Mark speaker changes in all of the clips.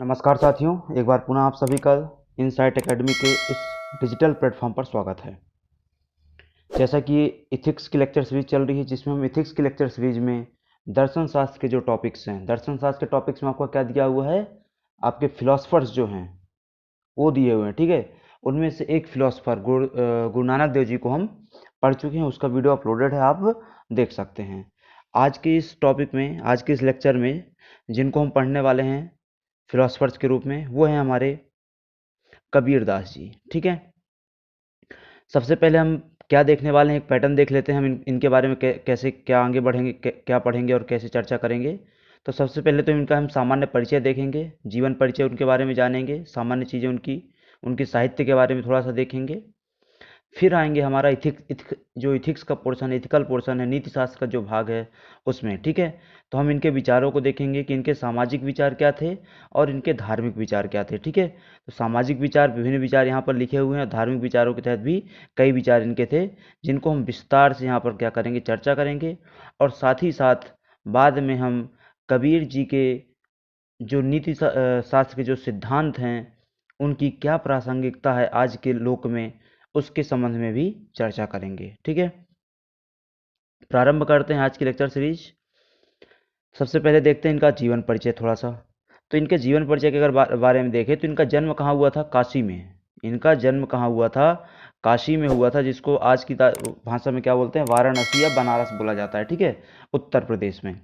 Speaker 1: नमस्कार साथियों, एक बार पुनः आप सभी का इनसाइट एकेडमी के इस डिजिटल प्लेटफॉर्म पर स्वागत है। जैसा कि इथिक्स की लेक्चर सीरीज चल रही है, जिसमें हम इथिक्स की लेक्चर सीरीज में दर्शन शास्त्र के जो टॉपिक्स हैं, दर्शन शास्त्र के टॉपिक्स में आपको क्या दिया हुआ है, आपके फिलोसफर्स जो हैं वो दिए हुए हैं। ठीक है, उनमें से एक फिलोसफर गुरु नानक देव जी को हम पढ़ चुके हैं, उसका वीडियो अपलोडेड है, आप देख सकते हैं। आज के इस टॉपिक में, आज के इस लेक्चर में जिनको हम पढ़ने वाले हैं फिलोसफर्स के रूप में, वो हैं हमारे कबीर दास जी। ठीक है, सबसे पहले हम क्या देखने वाले हैं, एक पैटर्न देख लेते हैं हम इनके बारे में, कैसे क्या आगे बढ़ेंगे, क्या पढ़ेंगे और कैसे चर्चा करेंगे। तो सबसे पहले तो इनका हम सामान्य परिचय देखेंगे, जीवन परिचय उनके बारे में जानेंगे, सामान्य चीज़ें उनकी, उनकी साहित्य के बारे में थोड़ा सा देखेंगे। फिर आएंगे हमारा जो इथिक्स का पोर्शन है, इथिकल पोर्शन है, नीति शास्त्र का जो भाग है उसमें। ठीक है, तो हम इनके विचारों को देखेंगे कि इनके सामाजिक विचार क्या थे और इनके धार्मिक विचार क्या थे। ठीक है, तो सामाजिक विचार, विभिन्न विचार यहाँ पर लिखे हुए हैं, धार्मिक विचारों के तहत भी कई विचार इनके थे, जिनको हम विस्तार से यहाँ पर क्या करेंगे, चर्चा करेंगे। और साथ ही साथ बाद में हम कबीर जी के जो शास्त्र के जो सिद्धांत हैं, उनकी क्या प्रासंगिकता है आज के लोक में, उसके संबंध में भी चर्चा करेंगे। ठीक है, प्रारंभ करते हैं आज की लेक्चर सीरीज। सबसे पहले देखते हैं इनका जीवन परिचय थोड़ा सा। तो इनके जीवन परिचय के अगर बारे में देखें तो इनका जन्म कहाँ हुआ था, काशी में। इनका जन्म कहाँ हुआ था, काशी में हुआ था, जिसको आज की भाषा में क्या बोलते हैं, वाराणसी या बनारस बोला जाता है। ठीक है, उत्तर प्रदेश में।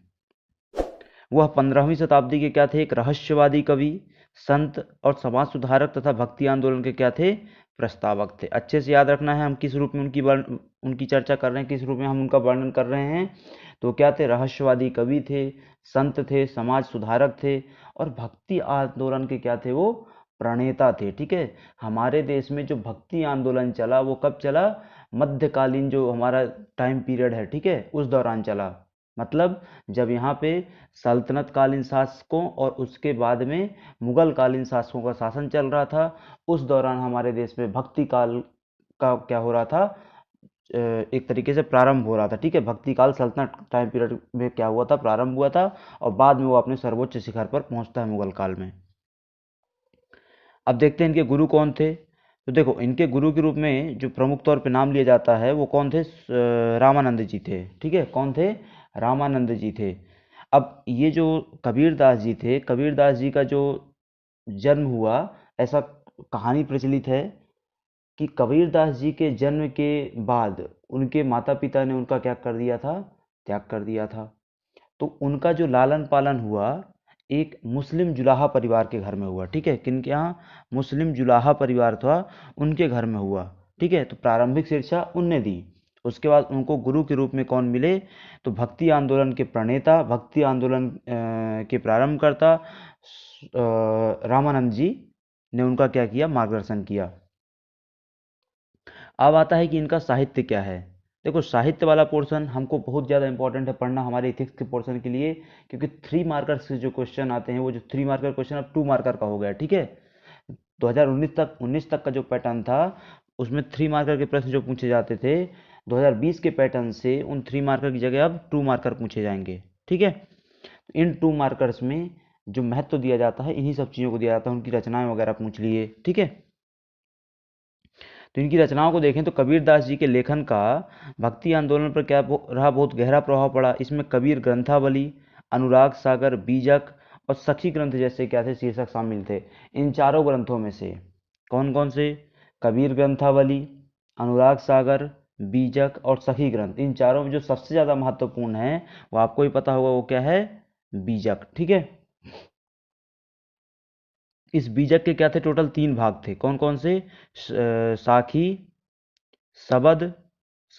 Speaker 1: वह 15वीं शताब्दी के क्या थे, एक रहस्यवादी कवि, संत और समाज सुधारक तथा भक्ति आंदोलन के क्या थे, प्रस्तावक थे। अच्छे से याद रखना है, हम किस रूप में उनकी चर्चा कर रहे हैं, किस रूप में हम उनका वर्णन कर रहे हैं। तो क्या थे, रहस्यवादी कवि थे, संत थे, समाज सुधारक थे और भक्ति आंदोलन के क्या थे, वो प्रणेता थे। ठीक है, हमारे देश में जो भक्ति आंदोलन चला वो कब चला, मध्यकालीन जो हमारा टाइम पीरियड है, ठीक है, उस दौरान चला। मतलब जब यहाँ पे सल्तनत कालीन शासकों और उसके बाद में मुगल कालीन शासकों का शासन चल रहा था, उस दौरान हमारे देश में भक्ति काल का क्या हो रहा था, एक तरीके से प्रारंभ हो रहा था। ठीक है, भक्ति काल सल्तनत टाइम पीरियड में क्या हुआ था, प्रारंभ हुआ था और बाद में वो अपने सर्वोच्च शिखर पर पहुंचता है मुगल काल में। अब देखते हैं इनके गुरु कौन थे। तो देखो, इनके गुरु के रूप में जो प्रमुख तौर पे नाम लिया जाता है वो कौन थे, रामानंद जी थे। ठीक है, कौन थे, रामानंद जी थे। अब ये जो कबीर दास जी थे, कबीर दास जी का जो जन्म हुआ, ऐसा कहानी प्रचलित है कि कबीर दास जी के जन्म के बाद उनके माता पिता ने उनका क्या कर दिया था, त्याग कर दिया था। तो उनका जो लालन पालन हुआ एक मुस्लिम जुलाहा परिवार के घर में हुआ। ठीक है, किनके यहाँ, मुस्लिम जुलाहा परिवार था, उनके घर में हुआ। ठीक है, तो प्रारंभिक शिक्षा उनने दी। उसके बाद उनको गुरु के रूप में कौन मिले, तो भक्ति आंदोलन के प्रणेता, भक्ति आंदोलन के प्रारंभकर्ता रामानंद जी ने उनका क्या किया, मार्गदर्शन किया। अब आता है कि इनका साहित्य क्या है। देखो, साहित्य वाला पोर्शन हमको बहुत ज़्यादा इंपॉर्टेंट है पढ़ना हमारे इथिक्स के पोर्शन के लिए, क्योंकि 3 मार्कर से जो क्वेश्चन आते हैं, वो जो 3 मार्कर क्वेश्चन अब 2 मार्कर का हो गया। ठीक है, 2019 तक का जो पैटर्न था उसमें 3 मार्कर के प्रश्न जो पूछे जाते थे, 2020 के पैटर्न से उन 3 मार्कर की जगह अब 2 मार्कर पूछे जाएंगे। ठीक है, तो इन 2 मार्कर्स में जो महत्व दिया जाता है, इन्हीं सब चीज़ों को दिया जाता है, उनकी रचनाएं वगैरह पूछ लिए। ठीक है, तो इनकी रचनाओं को देखें तो कबीर दास जी के लेखन का भक्ति आंदोलन पर क्या रहा, बहुत गहरा प्रभाव पड़ा। इसमें कबीर ग्रंथावली, अनुराग सागर, बीजक और सखी ग्रंथ जैसे क्या थे, शीर्षक शामिल थे। इन चारों ग्रंथों में से कौन कौन से, कबीर ग्रंथावली, अनुराग सागर, बीजक और सखी ग्रंथ, इन चारों में जो सबसे ज़्यादा महत्वपूर्ण है वो आपको ही पता होगा, वो क्या है, बीजक। ठीक है, इस बीजक के क्या थे, टोटल 3 भाग थे। कौन कौन से, साखी, सबद,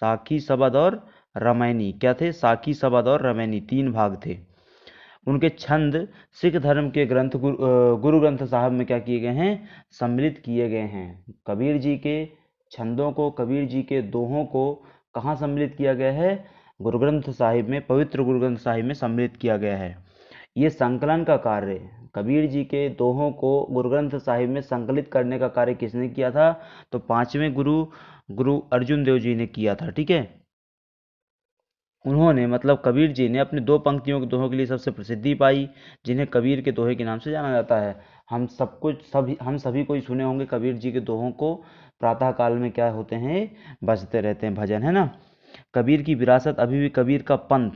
Speaker 1: साखी सबद और रामायणी, क्या थे, साखी सबद और रामायणी, 3 भाग थे। उनके छंद सिख धर्म के ग्रंथ गुरु ग्रंथ साहब में क्या किए गए हैं, सम्मिलित किए गए हैं। कबीर जी के छंदों को, कबीर जी के दोहों को कहाँ सम्मिलित किया गया है, गुरु ग्रंथ साहिब में, पवित्र गुरु ग्रंथ साहिब में सम्मिलित किया गया है। ये संकलन का कार्य, कबीर जी के दोहों को गुरु ग्रंथ साहिब में संकलित करने का कार्य किसने किया था, तो 5वें गुरु, गुरु अर्जुन देव जी ने किया था। ठीक है, उन्होंने, मतलब कबीर जी ने अपने 2 पंक्तियों के दोहों के लिए सबसे प्रसिद्धि पाई, जिन्हें कबीर के दोहे के नाम से जाना जाता है। हम सभी को ही सुने होंगे कबीर जी के दोहों को, प्रातः काल में क्या होते हैं, बजते रहते हैं भजन, है ना। कबीर की विरासत अभी भी कबीर का पंथ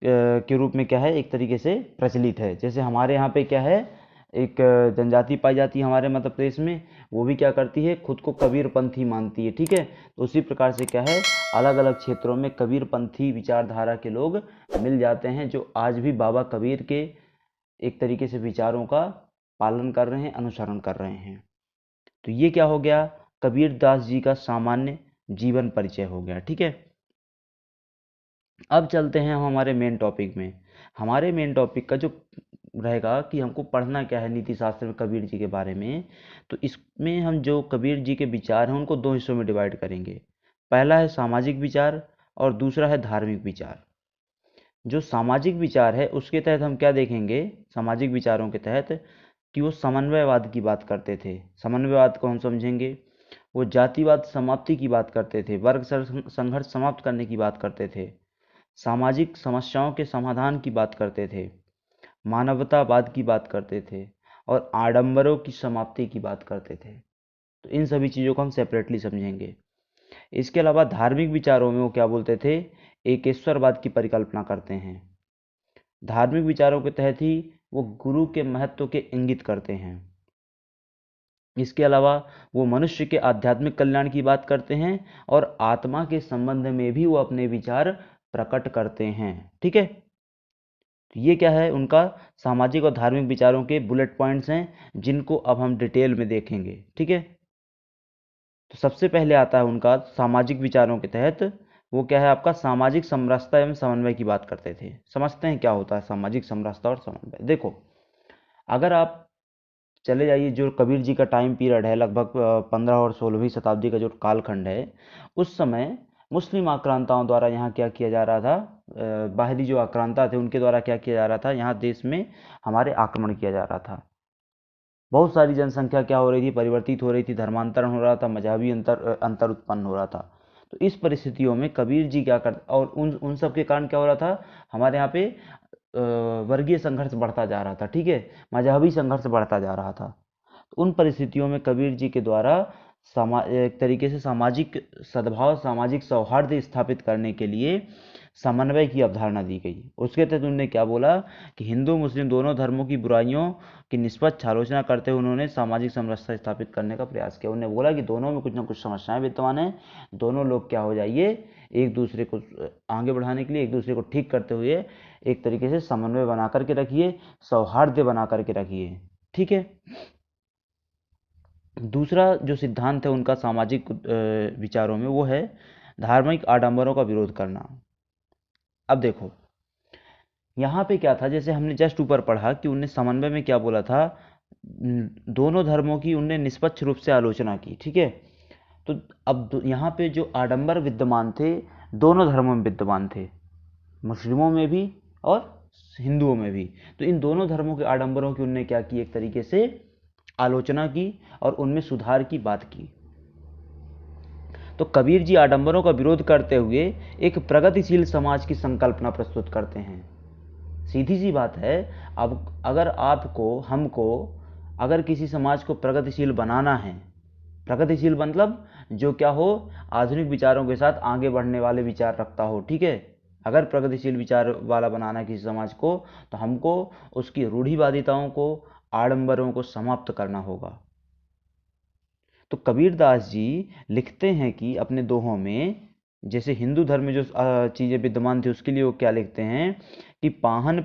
Speaker 1: के रूप में क्या है, एक तरीके से प्रचलित है। जैसे हमारे यहाँ पे क्या है, एक जनजाति पाई जाती है हमारे मध्य प्रदेश में, वो भी क्या करती है, खुद को कबीर पंथी मानती है, ठीक है। तो उसी प्रकार से क्या है, अलग अलग क्षेत्रों में कबीर पंथी विचारधारा के लोग मिल जाते हैं, जो आज भी बाबा कबीर के एक तरीके से विचारों का पालन कर रहे हैं, अनुसरण कर रहे हैं। तो ये क्या हो गया, कबीर दास जी का सामान्य जीवन परिचय हो गया, ठीक है। अब चलते हैं हम हमारे मेन टॉपिक में। हमारे मेन टॉपिक का जो रहेगा कि हमको पढ़ना क्या है नीति शास्त्र में कबीर जी के बारे में, तो इसमें हम जो कबीर जी के विचार हैं उनको दो हिस्सों में डिवाइड करेंगे। पहला है सामाजिक विचार और दूसरा है धार्मिक विचार। जो सामाजिक विचार है उसके तहत हम क्या देखेंगे, सामाजिक विचारों के तहत, कि वो समन्वयवाद की बात करते थे। समन्वयवाद को हम समझेंगे, वो जातिवाद समाप्ति की बात करते थे, वर्ग संघर्ष समाप्त करने की बात करते थे, सामाजिक समस्याओं के समाधान की बात करते थे, मानवतावाद की बात करते थे और आडंबरों की समाप्ति की बात करते थे। तो इन सभी चीज़ों को हम सेपरेटली समझेंगे। इसके अलावा धार्मिक विचारों में वो क्या बोलते थे, एकेश्वरवाद की परिकल्पना करते हैं। धार्मिक विचारों के तहत ही वो गुरु के महत्व के इंगित करते हैं। इसके अलावा वो मनुष्य के आध्यात्मिक कल्याण की बात करते हैं और आत्मा के संबंध में भी वो अपने विचार प्रकट करते हैं, ठीक है। तो ये क्या है, उनका सामाजिक और धार्मिक विचारों के बुलेट पॉइंट्स हैं, जिनको अब हम डिटेल में देखेंगे, ठीक है। तो सबसे पहले आता है उनका सामाजिक विचारों के तहत, वो क्या है आपका, सामाजिक समरसता एवं समन्वय की बात करते थे। समझते हैं क्या होता है सामाजिक समरसता और समन्वय। देखो, अगर आप चले जाइए जो कबीर जी का टाइम पीरियड है, लगभग 15 और 16वीं शताब्दी का जो कालखंड है, उस समय मुस्लिम आक्रांताओं द्वारा यहाँ क्या किया जा रहा था, बाहरी जो आक्रांता थे उनके द्वारा क्या किया जा रहा था, यहाँ देश में हमारे आक्रमण किया जा रहा था। बहुत सारी जनसंख्या क्या हो रही थी, परिवर्तित हो रही थी, धर्मांतरण हो रहा था, मजहबी अंतर उत्पन्न हो रहा था। तो इस परिस्थितियों में कबीर जी क्या कर, और उन सब के कारण क्या हो रहा था, हमारे यहाँ पे वर्गीय संघर्ष बढ़ता जा रहा था, ठीक है, मजहबी संघर्ष बढ़ता जा रहा था। तो उन परिस्थितियों में कबीर जी के द्वारा एक तरीके से सामाजिक सद्भाव, सामाजिक सौहार्द स्थापित करने के लिए समन्वय की अवधारणा दी गई। उसके तहत उन्होंने क्या बोला कि हिंदू मुस्लिम दोनों धर्मों की बुराइयों की निष्पक्ष आलोचना करते हुए उन्होंने सामाजिक समरसता स्थापित करने का प्रयास किया। उन्होंने बोला कि दोनों में कुछ ना कुछ समस्याएं विद्यमान हैं, दोनों लोग क्या हो जाइए, एक दूसरे को आगे बढ़ाने के लिए, एक दूसरे को ठीक करते हुए एक तरीके से समन्वय बना करके रखिए, सौहार्द बना करके रखिए, ठीक है। दूसरा जो सिद्धांत है उनका सामाजिक विचारों में, वो है धार्मिक आडंबरों का विरोध करना। अब देखो, यहाँ पे क्या था, जैसे हमने जस्ट ऊपर पढ़ा कि उनने समन्वय में क्या बोला था, दोनों धर्मों की उनने निष्पक्ष रूप से आलोचना की, ठीक है। तो अब यहाँ पे जो आडंबर विद्यमान थे, दोनों धर्मों में विद्यमान थे, मुस्लिमों में भी और हिंदुओं में भी। तो इन दोनों धर्मों के आडंबरों की उनने क्या की, एक तरीके से आलोचना की और उनमें सुधार की बात की। तो कबीर जी आडंबरों का विरोध करते हुए एक प्रगतिशील समाज की संकल्पना प्रस्तुत करते हैं। सीधी सी बात है, अब अगर आपको, हमको अगर किसी समाज को प्रगतिशील बनाना है, प्रगतिशील मतलब जो क्या हो, आधुनिक विचारों के साथ आगे बढ़ने वाले विचार रखता हो, ठीक है। अगर प्रगतिशील विचार वाला बनाना है किसी समाज को, तो हमको उसकी रूढ़िवादिताओं को, आडंबरों को समाप्त करना होगा। तो कबीरदास जी लिखते हैं कि अपने दोहों में, जैसे हिंदू धर्म में जो चीज़ें विद्यमान थी उसके लिए वो क्या लिखते हैं कि पाहन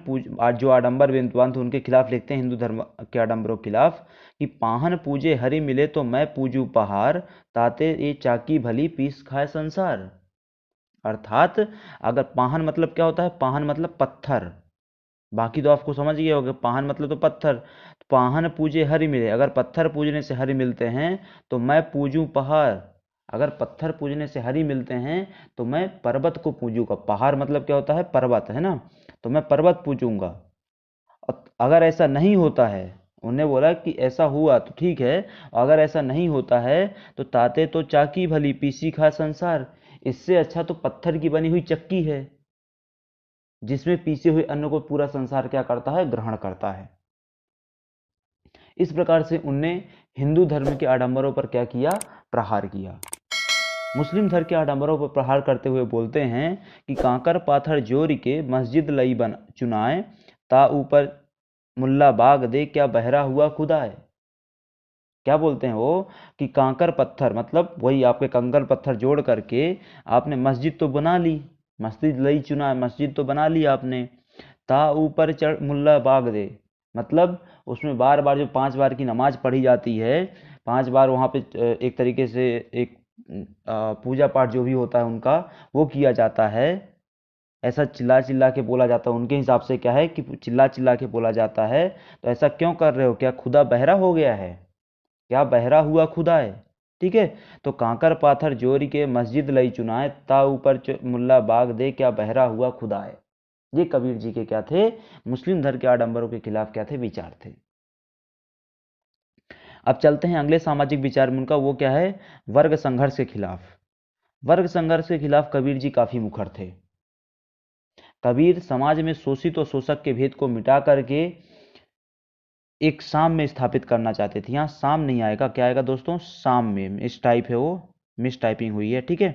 Speaker 1: जो आडंबर विद्वान थे उनके खिलाफ लिखते हैं, हिंदू धर्म के आडंबरों के खिलाफ, कि पाहन पूजे हरि मिले तो मैं पूजू पहाड़, ताते ये चाकी भली पीस खाए संसार। अर्थात अगर पाहन मतलब क्या होता है, पाहन मतलब पत्थर, बाकी तो आपको समझ गए होगे, पाहन मतलब तो पत्थर। तो पाहन पूजे हरि मिले, अगर पत्थर पूजने से हरि मिलते हैं तो मैं पूजूं पहाड़, अगर पत्थर पूजने से हरि मिलते हैं तो मैं पर्वत को पूजूंगा। पहाड़ मतलब क्या होता है, पर्वत, है ना, तो मैं पर्वत पूजूंगा। अगर ऐसा नहीं होता है, उन्हें बोला कि ऐसा हुआ तो ठीक है, अगर ऐसा नहीं होता है तो ताते तो चाकी भली पीसी खा संसार, इससे अच्छा तो पत्थर की बनी हुई चक्की है, जिसमें पीसे हुए अन्न को पूरा संसार क्या करता है, ग्रहण करता है। इस प्रकार से उनने हिंदू धर्म के आडंबरों पर क्या किया, प्रहार किया। मुस्लिम धर्म के आडंबरों पर प्रहार करते हुए बोलते हैं कि कांकर पाथर जोरी के मस्जिद लई बन चुनाए, ता ऊपर मुल्ला बाग दे क्या बहरा हुआ खुदा है। क्या बोलते हैं वो कि कांकर पत्थर, मतलब वही आपके कंकर पत्थर जोड़ करके आपने मस्जिद तो बना ली, मस्जिद लई चुना, मस्जिद तो बना ली आपने, ता ऊपर चढ़ मुल्ला बाग दे, मतलब उसमें बार बार जो 5 बार की नमाज पढ़ी जाती है, 5 बार वहाँ पे एक तरीके से एक पूजा पाठ जो भी होता है उनका वो किया जाता है, ऐसा चिल्ला चिल्ला के बोला जाता है। उनके हिसाब से क्या है कि चिल्ला चिल्ला के बोला जाता है, तो ऐसा क्यों कर रहे हो, क्या खुदा बहरा हो गया है, क्या बहरा हुआ खुदा है। ठीक है, तो कांकर पाथर जोरी के मस्जिद लई चुनाए, ता ऊपर मुल्ला बाग दे क्या बहरा हुआ खुदा है। ये कबीर जी के क्या थे, मुस्लिम धर्म के आडंबरों के खिलाफ क्या थे, विचार थे। अब चलते हैं अगले सामाजिक विचार में उनका, वो क्या है, वर्ग संघर्ष के खिलाफ। वर्ग संघर्ष के खिलाफ कबीर जी काफी मुखर थे। कबीर समाज में शोषित और शोषक के भेद को मिटा करके एक साम में स्थापित करना चाहते थे। यहाँ साम नहीं आएगा, क्या आएगा दोस्तों, साम में, मिस टाइप है वो, मिस टाइपिंग हुई है। ठीक है,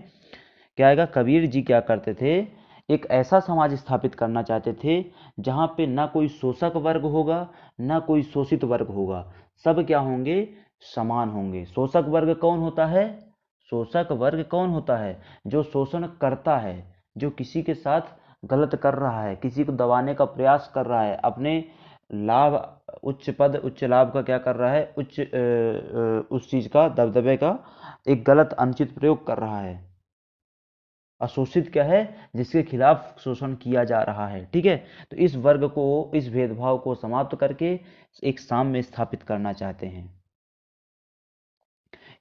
Speaker 1: क्या आएगा, कबीर जी क्या करते थे, एक ऐसा समाज स्थापित करना चाहते थे जहाँ पे ना कोई शोषक वर्ग होगा ना कोई शोषित वर्ग होगा, सब क्या होंगे, समान होंगे। शोषक वर्ग कौन होता है, शोषक वर्ग कौन होता है, जो शोषण करता है, जो किसी के साथ गलत कर रहा है, किसी को दबाने का प्रयास कर रहा है, अपने लाभ, उच्च पद उच्च लाभ का क्या कर रहा है, उस चीज का, दबदबे का एक गलत अनुचित प्रयोग कर रहा है। अशोषित क्या है, जिसके खिलाफ शोषण किया जा रहा है। ठीक है, तो इस वर्ग को, इस भेदभाव को समाप्त करके एक साम में स्थापित करना चाहते हैं।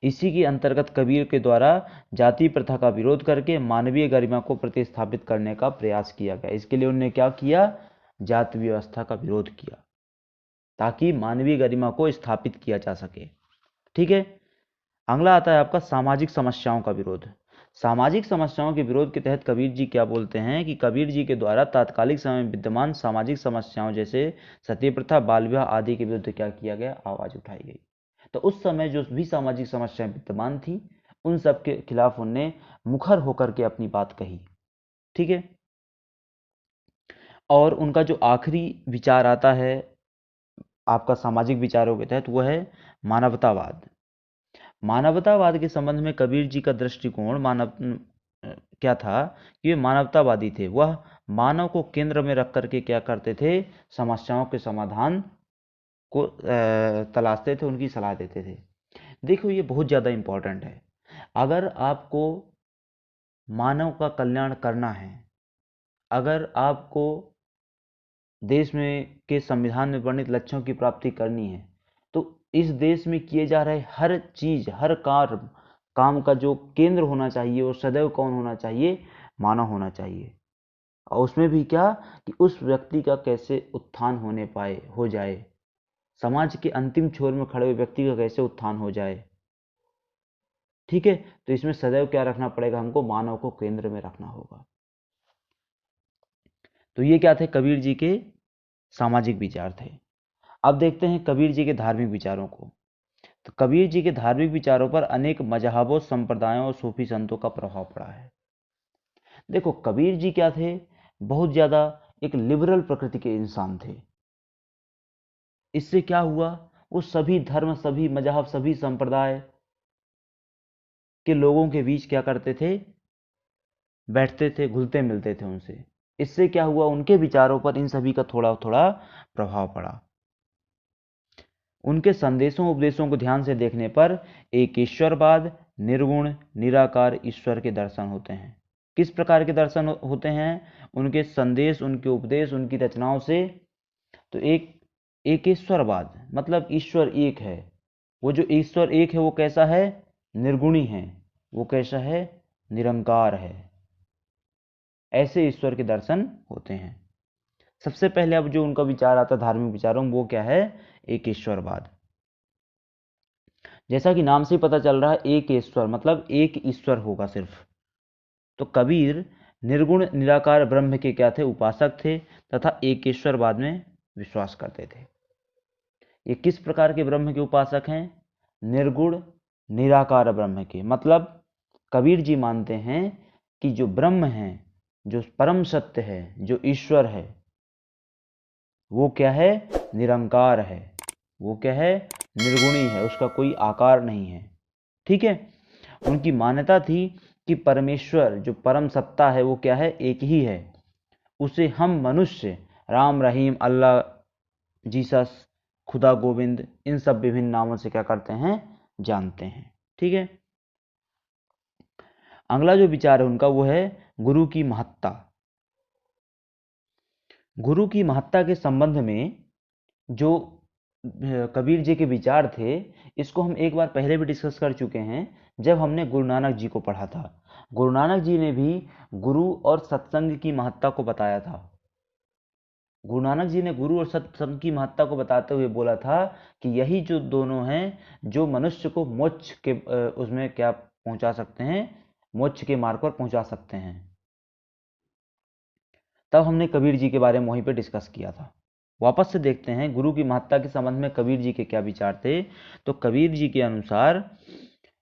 Speaker 1: इसी के अंतर्गत कबीर के द्वारा जाति प्रथा का विरोध करके मानवीय गरिमा को प्रतिस्थापित करने का प्रयास किया गया। इसके लिए उन्होंने क्या किया, जाति व्यवस्था का विरोध किया ताकि मानवीय गरिमा को स्थापित किया जा सके। ठीक है, अगला आता है आपका सामाजिक समस्याओं का विरोध। सामाजिक समस्याओं के विरोध के तहत कबीर जी क्या बोलते हैं कि कबीर जी के द्वारा तात्कालिक समय में विद्यमान सामाजिक समस्याओं जैसे सती प्रथा, बाल विवाह आदि के विरुद्ध क्या किया गया, आवाज उठाई गई। तो उस समय जो भी सामाजिक समस्याएं विद्यमान थी उन सब के खिलाफ उनने मुखर होकर के अपनी बात कही। ठीक है, और उनका जो आखिरी विचार आता है आपका सामाजिक विचारों के तहत, वह है मानवतावाद। मानवतावाद के संबंध में कबीर जी का दृष्टिकोण क्या था कि वे मानवतावादी थे। वह मानव को केंद्र में रख करके क्या करते थे, समस्याओं के समाधान को तलाशते थे, उनकी सलाह देते थे। देखो ये बहुत ज़्यादा इंपॉर्टेंट है। अगर आपको मानव का कल्याण करना है, अगर आपको देश में के संविधान में वर्णित लक्ष्यों की प्राप्ति करनी है, तो इस देश में किए जा रहे हर चीज, हर काम का जो केंद्र होना चाहिए वो सदैव कौन होना चाहिए, मानव होना चाहिए। और उसमें भी क्या कि उस व्यक्ति का कैसे उत्थान होने पाए, हो जाए, समाज के अंतिम छोर में खड़े हुए व्यक्ति का कैसे उत्थान हो जाए। ठीक है, तो इसमें सदैव क्या रखना पड़ेगा, हमको मानव को केंद्र में रखना होगा। तो ये क्या थे, कबीर जी के सामाजिक विचार थे। अब देखते हैं कबीर जी के धार्मिक विचारों को। तो कबीर जी के धार्मिक विचारों पर अनेक मजहबों, संप्रदायों और सूफी संतों का प्रभाव पड़ा है। देखो कबीर जी क्या थे, बहुत ज्यादा एक लिबरल प्रकृति के इंसान थे। इससे क्या हुआ, वो सभी धर्म, सभी मजहब, सभी संप्रदाय के लोगों के बीच क्या करते थे, बैठते थे, घुलते मिलते थे उनसे। इससे क्या हुआ, उनके विचारों पर इन सभी का थोड़ा थोड़ा प्रभाव पड़ा। उनके संदेशों उपदेशों को ध्यान से देखने पर एक ईश्वरवाद, निर्गुण निराकार ईश्वर के दर्शन होते हैं। किस प्रकार के दर्शन होते हैं, उनके संदेश, उनके उपदेश, उनकी रचनाओं से। तो एक ईश्वरवाद मतलब ईश्वर एक है। वो जो ईश्वर एक है वो कैसा है, निर्गुणी है। वो कैसा है, निरंकार है। ऐसे ईश्वर के दर्शन होते हैं। सबसे पहले अब जो उनका विचार आता है धार्मिक विचारों में, वो क्या है, एक ईश्वरवाद। जैसा कि नाम से पता चल रहा है, एक ईश्वर मतलब एक ईश्वर होगा सिर्फ। तो कबीर निर्गुण निराकार ब्रह्म के क्या थे, उपासक थे तथा एक ईश्वरवाद में विश्वास करते थे। ये किस प्रकार के ब्रह्म के उपासक हैं? निर्गुण निराकार ब्रह्म के। मतलब कबीर जी मानते हैं कि जो ब्रह्म है, जो परम सत्य है, जो ईश्वर है, वो क्या है? निरंकार है। वो क्या है? निर्गुणी है, उसका कोई आकार नहीं है। ठीक है। उनकी मान्यता थी कि परमेश्वर जो परम सत्ता है वो क्या है? एक ही है। उसे हम मनुष्य राम, रहीम, अल्लाह, जीसस, खुदा, गोविंद, इन सब विभिन्न नामों से क्या करते हैं? जानते हैं। ठीक है। अगला जो विचार है उनका वो है गुरु की महत्ता। गुरु की महत्ता के संबंध में जो कबीर जी के विचार थे, इसको हम एक बार पहले भी डिस्कस कर चुके हैं जब हमने गुरु नानक जी को पढ़ा था। गुरु नानक जी ने भी गुरु और सत्संग की महत्ता को बताया था। गुरु नानक जी ने गुरु और सत्संग की महत्ता को बताते हुए बोला था कि यही जो दोनों हैं जो मनुष्य को मोक्ष के उसमें क्या पहुंचा सकते हैं? मोक्ष के मार्ग पर पहुंचा सकते हैं। तब हमने कबीर जी के बारे में वहीं पे डिस्कस किया था। वापस से देखते हैं गुरु की महत्ता के संबंध में कबीर जी के क्या विचार थे। तो कबीर जी के अनुसार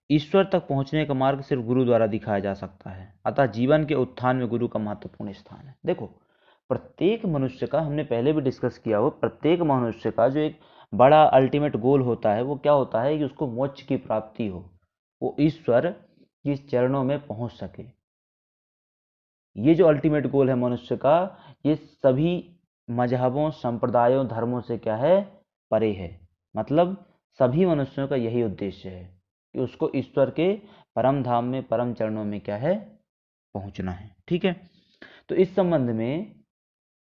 Speaker 1: ईश्वर तक पहुंचने का मार्ग सिर्फ गुरु द्वारा दिखाया जा सकता है, अतः जीवन के उत्थान में गुरु का महत्वपूर्ण स्थान है। देखो, प्रत्येक मनुष्य का, हमने पहले भी डिस्कस किया हो, प्रत्येक मनुष्य का जो एक बड़ा अल्टीमेट गोल होता है वो क्या होता है? कि उसको मोक्ष की प्राप्ति हो, वो ईश्वर के चरणों में पहुंच सके। ये जो अल्टीमेट गोल है मनुष्य का, ये सभी मजहबों, संप्रदायों, धर्मों से क्या है? परे है। मतलब सभी मनुष्यों का यही उद्देश्य है कि उसको ईश्वर के परम धाम में, परम चरणों में क्या है? पहुंचना है। ठीक है। तो इस संबंध में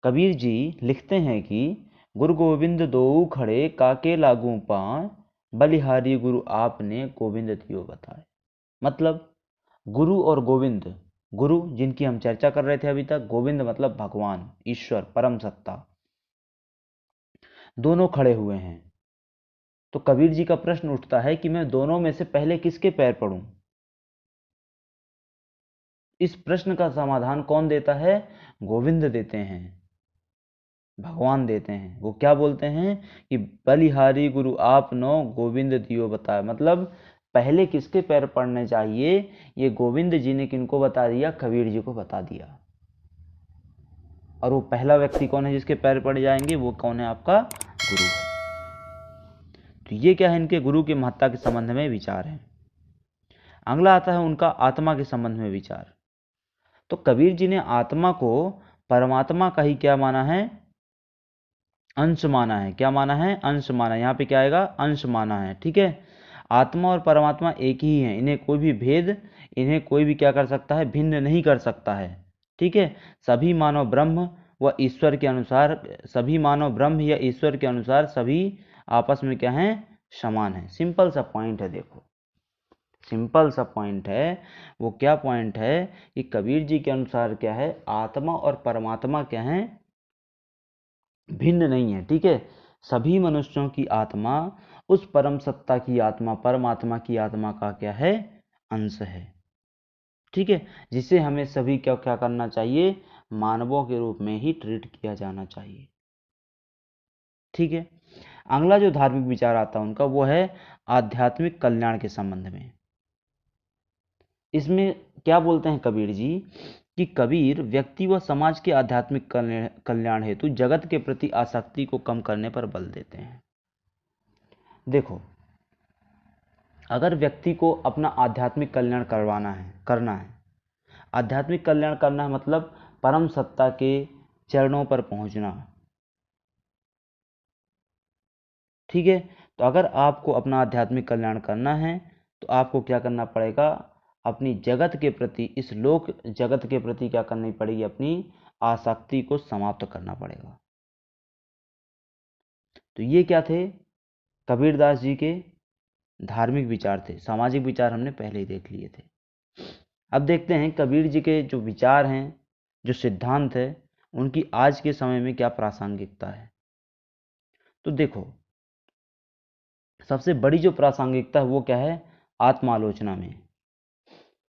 Speaker 1: कबीर जी लिखते हैं कि गुरु गोविंद दोऊ खड़े काके लागू पां, बलिहारी गुरु आपने गोविंद दियो बताए। मतलब गुरु और गोविंद, गुरु जिनकी हम चर्चा कर रहे थे अभी तक, गोविंद मतलब भगवान, ईश्वर, परम सत्ता, दोनों खड़े हुए हैं। तो कबीर जी का प्रश्न उठता है कि मैं दोनों में से पहले किसके पैर पड़ूं? इस प्रश्न का समाधान कौन देता है? गोविंद देते हैं, भगवान देते हैं। वो क्या बोलते हैं कि बलिहारी गुरु आप नो गोविंद दियो बताए। मतलब पहले किसके पैर पड़ने चाहिए? ये गोविंद जी ने किनको बता दिया? कबीर जी को बता दिया। और वो पहला व्यक्ति कौन है जिसके पैर पड़ जाएंगे? वो कौन है? आपका गुरु है। तो ये क्या है? इनके गुरु की महत्ता के संबंध में विचार है। अगला आता है उनका आत्मा के संबंध में विचार। तो कबीर जी ने आत्मा को परमात्मा का ही क्या माना है? अंश माना है। क्या माना है? अंश माना है। यहाँ पे क्या आएगा? अंश माना है। ठीक है। आत्मा और परमात्मा एक ही है, इन्हें कोई भी भेद, इन्हें कोई भी क्या कर सकता है? भिन्न नहीं कर सकता है। ठीक है। सभी मानव ब्रह्म व ईश्वर के अनुसार, सभी मानव ब्रह्म या ईश्वर के अनुसार सभी आपस में क्या है? समान है। सिंपल सा पॉइंट है। देखो, सिंपल सा पॉइंट है। वो क्या पॉइंट है? कि कबीर जी के अनुसार क्या है? आत्मा और परमात्मा क्या है? भिन्न नहीं है। ठीक है। सभी मनुष्यों की आत्मा उस परम सत्ता की आत्मा, परमात्मा की आत्मा का क्या है? अंश है। ठीक है। जिसे हमें सभी क्या क्या करना चाहिए? मानवों के रूप में ही ट्रीट किया जाना चाहिए। ठीक है। अगला जो धार्मिक विचार आता है उनका वो है आध्यात्मिक कल्याण के संबंध में। इसमें क्या बोलते हैं कबीर जी? कि कबीर व्यक्ति व समाज के आध्यात्मिक कल्याण हेतु जगत के प्रति आसक्ति को कम करने पर बल देते हैं। देखो, अगर व्यक्ति को अपना आध्यात्मिक कल्याण करना है, आध्यात्मिक कल्याण करना है मतलब परम सत्ता के चरणों पर पहुंचना। ठीक है। तो अगर आपको अपना आध्यात्मिक कल्याण करना है तो आपको क्या करना पड़ेगा? अपनी जगत के प्रति, इस लोक जगत के प्रति क्या करनी पड़ेगी? अपनी आसक्ति को समाप्त करना पड़ेगा। तो ये क्या थे? कबीरदास जी के धार्मिक विचार थे। सामाजिक विचार हमने पहले ही देख लिए थे। अब देखते हैं कबीर जी के जो विचार हैं, जो सिद्धांत है, उनकी आज के समय में क्या प्रासंगिकता है। तो देखो, सबसे बड़ी जो प्रासंगिकता है वो क्या है? आत्मालोचना में।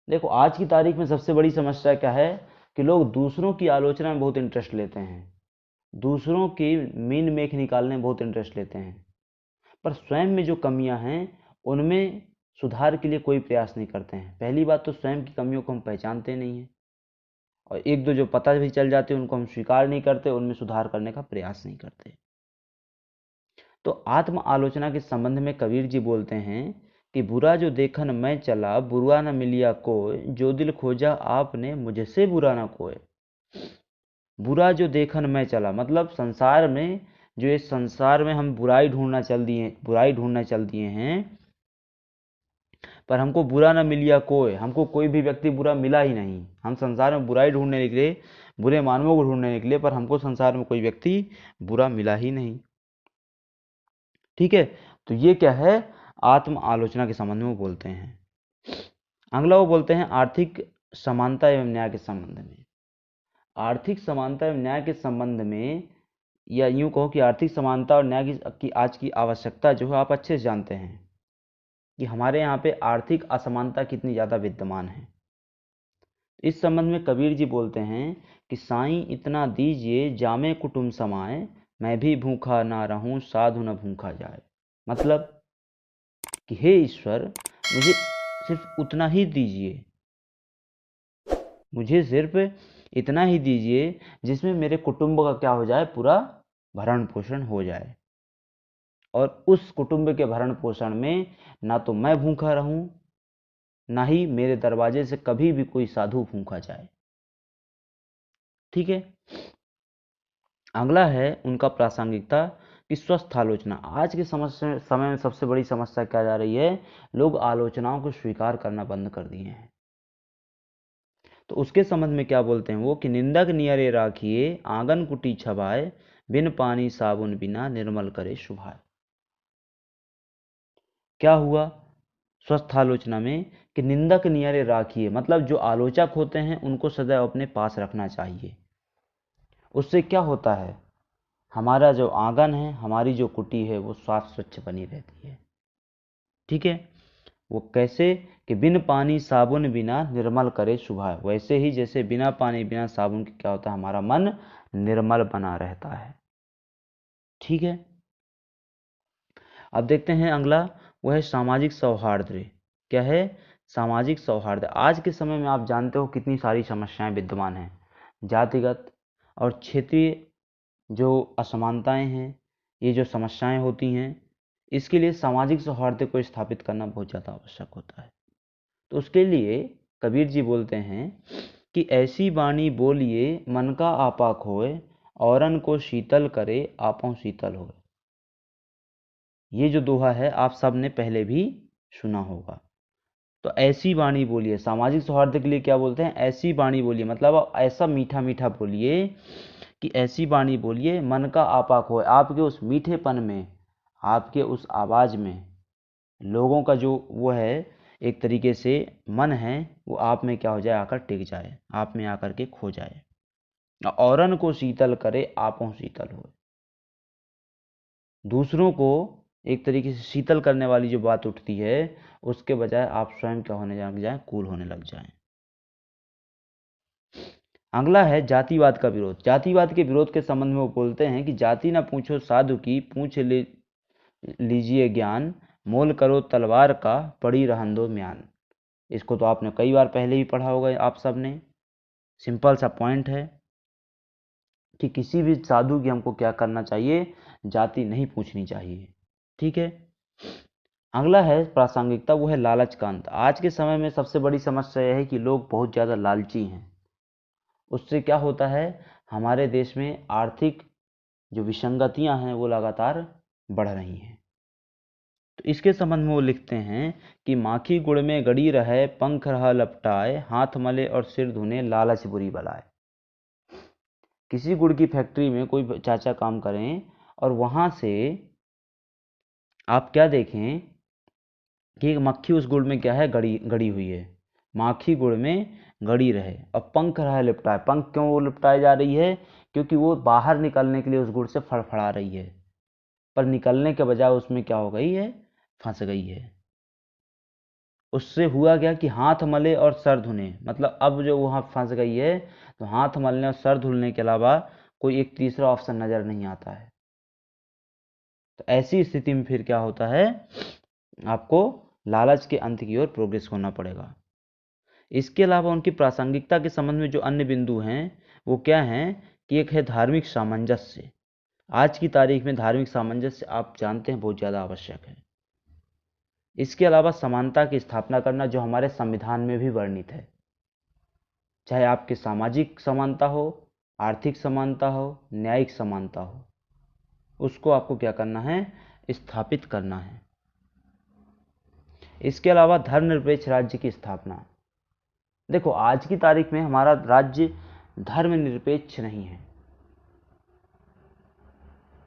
Speaker 1: देखो, आज की तारीख में सबसे बड़ी समस्या क्या है? कि लोग दूसरों की आलोचना में बहुत इंटरेस्ट लेते हैं, दूसरों की मीन मेख निकालने में बहुत इंटरेस्ट लेते हैं। पर स्वयं में जो कमियां हैं उनमें सुधार के लिए कोई प्रयास नहीं करते हैं। पहली बात तो स्वयं की कमियों को हम पहचानते नहीं हैं, और एक दो जो पता भी चल जाते हैं उनको हम स्वीकार नहीं करते, उनमें सुधार करने का प्रयास नहीं करते। तो आत्म आलोचना के संबंध में कबीर जी बोलते हैं कि बुरा जो देखन मैं चला, बुरा न मिलिया कोय, जो दिल खोजा आपने मुझसे बुरा न कोय। बुरा जो देखन मैं चला, मतलब संसार में, जो इस संसार में हम बुराई ढूंढना चल दिए हैं, पर हमको बुरा न मिलिया कोय, हमको कोई भी व्यक्ति बुरा मिला ही नहीं। हम संसार में बुराई ढूंढने निकले, बुरे मानवों को ढूंढने निकले, पर हमको संसार में कोई व्यक्ति बुरा मिला ही नहीं। ठीक है, तो ये क्या है, आत्म आलोचना के संबंध में बोलते हैं। अगला वो बोलते हैं आर्थिक समानता एवं न्याय के संबंध में। आर्थिक समानता एवं न्याय के संबंध में, या यूं कहो कि आर्थिक समानता और न्याय की आज की आवश्यकता जो है आप अच्छे से जानते हैं कि हमारे यहाँ पे आर्थिक असमानता कितनी ज़्यादा विद्यमान है। इस संबंध में कबीर जी बोलते हैं कि साईं इतना दीजिए जामे कुटुंब समाए, मैं भी भूखा ना रहूं साधु न भूखा जाए। मतलब कि हे ईश्वर, मुझे सिर्फ उतना ही दीजिए, मुझे सिर्फ इतना ही दीजिए जिसमें मेरे कुटुंब का क्या हो जाए, पूरा भरण पोषण हो जाए, और उस कुटुंब के भरण पोषण में ना तो मैं भूखा रहूं, ना ही मेरे दरवाजे से कभी भी कोई साधु भूखा जाए। ठीक है, अगला है उनका प्रासंगिकता कि स्वस्थ आलोचना। आज के समय में सबसे बड़ी समस्या क्या जा रही है, लोग आलोचनाओं को स्वीकार करना बंद कर दिए हैं। तो उसके संबंध में क्या बोलते हैं वो कि निंदक नियरे राखिए, आंगन कुटी छबाए, बिन पानी साबुन बिना निर्मल करे शुभाए। क्या हुआ स्वस्थ आलोचना में कि निंदक नियरे राखिए, मतलब जो आलोचक होते हैं उनको सदैव अपने पास रखना चाहिए। उससे क्या होता है, हमारा जो आंगन है, हमारी जो कुटी है, वो साफ स्वच्छ बनी रहती है। ठीक है, वो कैसे कि बिन पानी साबुन बिना निर्मल करे शुभाए, वैसे ही जैसे बिना पानी बिना साबुन के क्या होता है, हमारा मन निर्मल बना रहता है। ठीक है, अब देखते हैं अगला, वो है सामाजिक सौहार्द। क्या है, सामाजिक सौहार्द। आज के समय में आप जानते हो कितनी सारी समस्याएं विद्यमान हैं, जातिगत और क्षेत्रीय जो असमानताएं हैं, ये जो समस्याएं होती हैं, इसके लिए सामाजिक सौहार्द को स्थापित करना बहुत ज़्यादा आवश्यक होता है। तो उसके लिए कबीर जी बोलते हैं कि ऐसी वाणी बोलिए मन का आपा खोए, औरन को शीतल करे आपों शीतल होए। ये जो दोहा है आप सब ने पहले भी सुना होगा। तो ऐसी वाणी बोलिए, सामाजिक सौहार्द के लिए क्या बोलते हैं, ऐसी वाणी बोलिए, मतलब आप ऐसा मीठा मीठा बोलिए कि ऐसी वाणी बोलिए मन का आपा खोए, आपके उस मीठेपन में, आपके उस आवाज़ में लोगों का जो वो है, एक तरीके से मन है, वो आप में क्या हो जाए, आकर टिक जाए, आप में आकर के खो जाए। औरन को शीतल करे आपों शीतल हो, दूसरों को एक तरीके से शीतल करने वाली जो बात उठती है, उसके बजाय आप स्वयं क्या होने लग जाए, कूल होने लग जाएं। अगला है जातिवाद का विरोध। जातिवाद के विरोध के संबंध में वो बोलते हैं कि जाति ना पूछो साधु की, पूछ लीजिए ज्ञान, मोल करो तलवार का, पड़ी रहन दो म्यान। इसको तो आपने कई बार पहले ही पढ़ा होगा आप सब ने। सिंपल सा पॉइंट है कि किसी भी साधु की हमको क्या करना चाहिए, जाति नहीं पूछनी चाहिए। ठीक है, अगला है प्रासंगिकता, वो है लालच का अंत। आज के समय में सबसे बड़ी समस्या यह है कि लोग बहुत ज़्यादा लालची हैं। उससे क्या होता है, हमारे देश में आर्थिक जो विसंगतियां हैं वो लगातार बढ़ रही हैं। तो इसके संबंध में वो लिखते हैं कि माखी गुड़ में गड़ी रहे, पंख रहा लपटाए, हाथ मले और सिर धुने, लालच बुरी बलाए। किसी गुड़ की फैक्ट्री में कोई चाचा काम करें और वहाँ से आप क्या देखें कि एक मक्खी उस गुड़ में क्या है, गड़ी गड़ी हुई है। माखी गुड़ में गड़ी रहे और पंख रहा लिपटाए। पंख क्यों वो लिपटाई जा रही है, क्योंकि वो बाहर निकलने के लिए उस गुड़ से फड़फड़ा रही है, पर निकलने के बजाय उसमें क्या हो गई है, फंस गई है। उससे हुआ क्या कि हाथ मले और सर धुने, मतलब अब जो वहाँ फंस गई है, तो हाथ मलने और सर धुलने के अलावा कोई एक तीसरा ऑप्शन नज़र नहीं आता है। तो ऐसी स्थिति में फिर क्या होता है, आपको लालच के अंत की ओर प्रोग्रेस होना पड़ेगा। इसके अलावा उनकी प्रासंगिकता के संबंध में जो अन्य बिंदु हैं वो क्या हैं कि एक है धार्मिक सामंजस्य। आज की तारीख में धार्मिक सामंजस्य आप जानते हैं बहुत ज़्यादा आवश्यक है। इसके अलावा समानता की स्थापना करना, जो हमारे संविधान में भी वर्णित है, चाहे आपकी सामाजिक समानता हो, आर्थिक समानता हो, न्यायिक समानता हो, उसको आपको क्या करना है, स्थापित करना है। इसके अलावा धर्मनिरपेक्ष राज्य की स्थापना। देखो आज की तारीख में हमारा राज्य धर्मनिरपेक्ष नहीं है।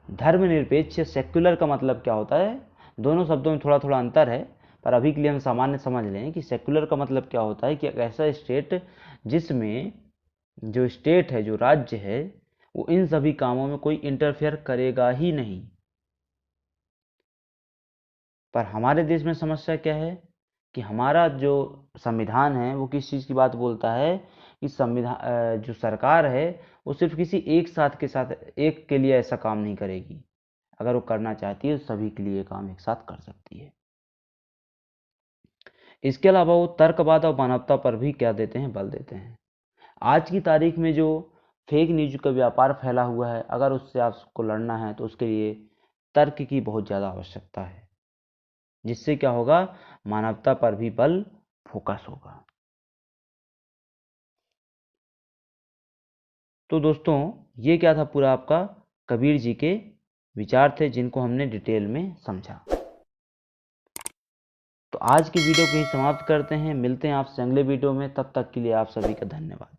Speaker 1: धर्मनिरपेक्ष सेक्युलर का मतलब क्या होता है, दोनों शब्दों में थोड़ा थोड़ा अंतर है, पर अभी के लिए हम सामान्य समझ लें कि सेक्युलर का मतलब क्या होता है कि एक ऐसा स्टेट जिसमें जो स्टेट है, जो राज्य है, वो इन सभी कामों में कोई इंटरफेयर करेगा ही नहीं। पर हमारे देश में समस्या क्या है कि हमारा जो संविधान है वो किस चीज़ की बात बोलता है कि संविधान जो सरकार है वो सिर्फ किसी एक साथ के साथ एक के लिए ऐसा काम नहीं करेगी। अगर वो करना चाहती है तो सभी के लिए काम एक साथ कर सकती है। इसके अलावा वो तर्कवाद और मानवता पर भी क्या देते हैं, बल देते हैं। आज की तारीख में जो फेक न्यूज का व्यापार फैला हुआ है, अगर उससे आपको लड़ना है तो उसके लिए तर्क की बहुत ज़्यादा आवश्यकता है, जिससे क्या होगा, मानवता पर भी बल फोकस होगा। तो दोस्तों ये क्या था, पूरा आपका कबीर जी के विचार थे जिनको हमने डिटेल में समझा। तो आज की वीडियो को ही समाप्त करते हैं, मिलते हैं आपसे अगले वीडियो में, तब तक के लिए आप सभी का धन्यवाद।